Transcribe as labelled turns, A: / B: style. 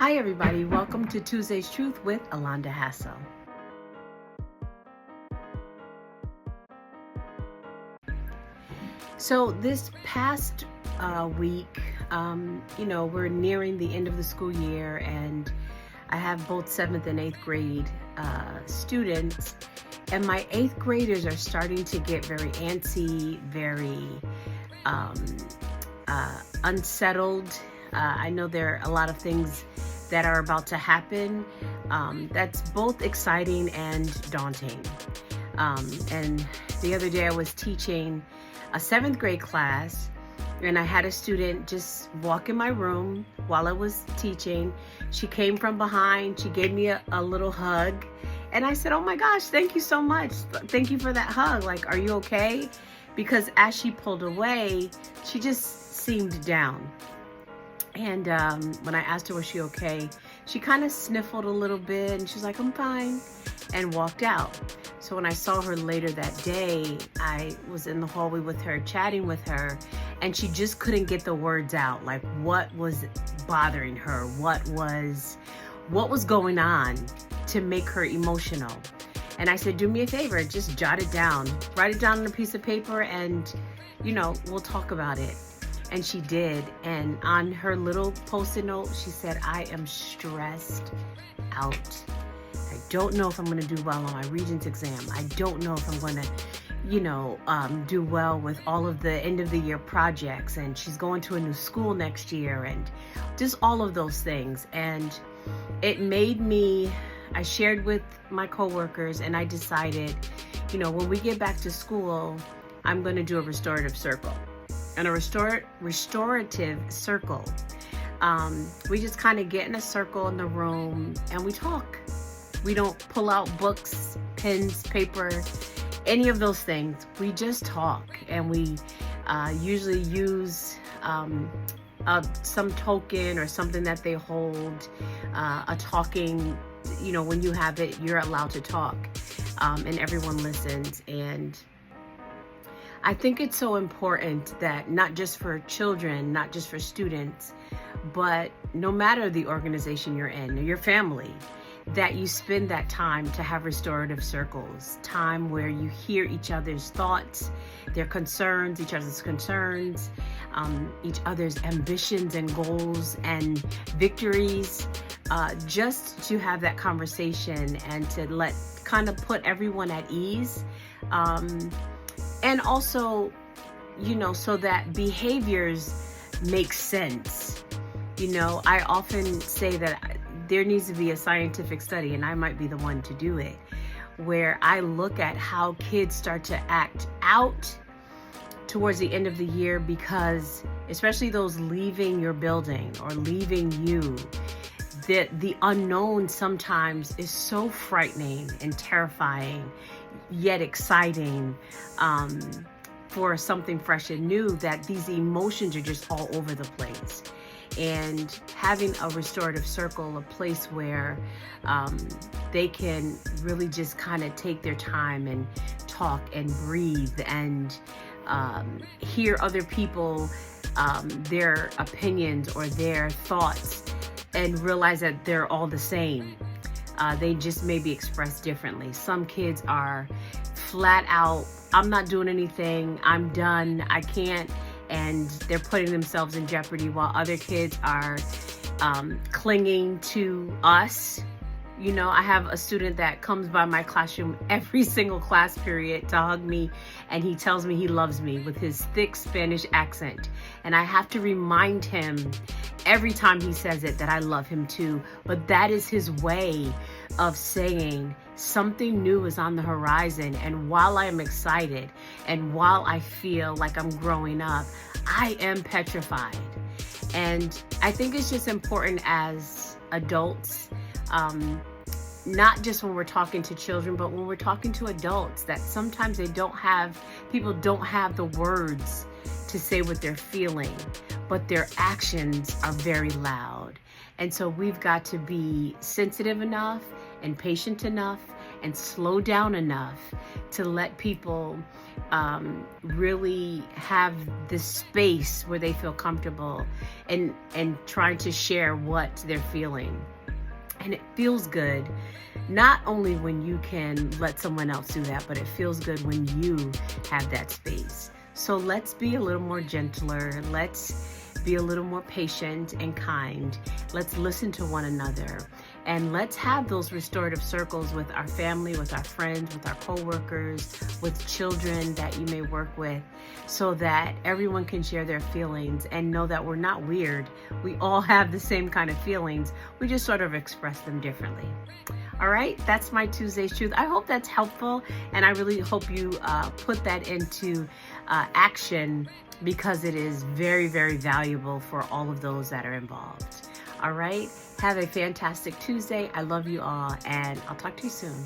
A: Hi everybody, welcome to Tuesday's Truth with Alonda Hassel. So this past week, we're nearing the end of the school year, and I have both 7th and 8th grade students, and my 8th graders are starting to get very antsy, very unsettled. I know there are a lot of things that are about to happen. That's both exciting and daunting. And the other day I was teaching a 7th grade class, and I had a student just walk in my room while I was teaching. She came from behind, she gave me a little hug, and I said, "Oh my gosh, thank you so much. Thank you for that hug. Like, are you okay?" Because as she pulled away, she just seemed down. And when I asked her, was she okay, she kind of sniffled a little bit, and she's like, "I'm fine," and walked out. So when I saw her later that day, I was in the hallway with her, chatting with her, and she just couldn't get the words out, like what was bothering her, what was going on to make her emotional. And I said, "Do me a favor, just jot it down, write it down on a piece of paper, and we'll talk about it." And she did. And on her little post-it note, she said, "I am stressed out. I don't know if I'm going to do well on my Regents exam. I don't know if I'm going to, do well with all of the end of the year projects." And she's going to a new school next year, and just all of those things. And it made me, I shared with my coworkers, and I decided, when we get back to school, I'm going to do a restorative circle. And a restorative circle, we just kind of get in a circle in the room and we talk. We don't pull out books, pens, paper, any of those things. We just talk, and we usually use some token or something that they hold, a talking, when you have it, you're allowed to talk, and everyone listens. And I think it's so important that not just for children, not just for students, but no matter the organization you're in or your family, that you spend that time to have restorative circles, time where you hear each other's thoughts, their concerns, each other's concerns, each other's ambitions and goals and victories, just to have that conversation and to kind of put everyone at ease. And also, so that behaviors make sense. I often say that there needs to be a scientific study, and I might be the one to do it, where I look at how kids start to act out towards the end of the year, because especially those leaving your building or leaving you, the unknown sometimes is so frightening and terrifying, yet exciting, for something fresh and new, that these emotions are just all over the place. And having a restorative circle, a place where they can really just kind of take their time and talk and breathe and hear other people, their opinions or their thoughts, and realize that they're all the same. They just maybe expressed differently. Some kids are flat out, "I'm not doing anything, I'm done, I can't," and they're putting themselves in jeopardy, while other kids are clinging to us. I have a student that comes by my classroom every single class period to hug me, and he tells me he loves me with his thick Spanish accent. And I have to remind him every time he says it that I love him too. But that is his way of saying something new is on the horizon. And while I am excited, and while I feel like I'm growing up, I am petrified. And I think it's just important as adults, not just when we're talking to children, but when we're talking to adults, that sometimes people don't have the words to say what they're feeling, but their actions are very loud. And so we've got to be sensitive enough and patient enough and slow down enough to let people really have this space where they feel comfortable and trying to share what they're feeling. And it feels good, not only when you can let someone else do that, but it feels good when you have that space. So let's be a little more gentler. Let's be a little more patient and kind. Let's listen to one another. And let's have those restorative circles with our family, with our friends, with our coworkers, with children that you may work with, so that everyone can share their feelings and know that we're not weird. We all have the same kind of feelings. We just sort of express them differently. All right, that's my Tuesday's Truth. I hope that's helpful, and I really hope you put that into action, because it is very, very valuable for all of those that are involved. All right, have a fantastic Tuesday. I love you all, and I'll talk to you soon.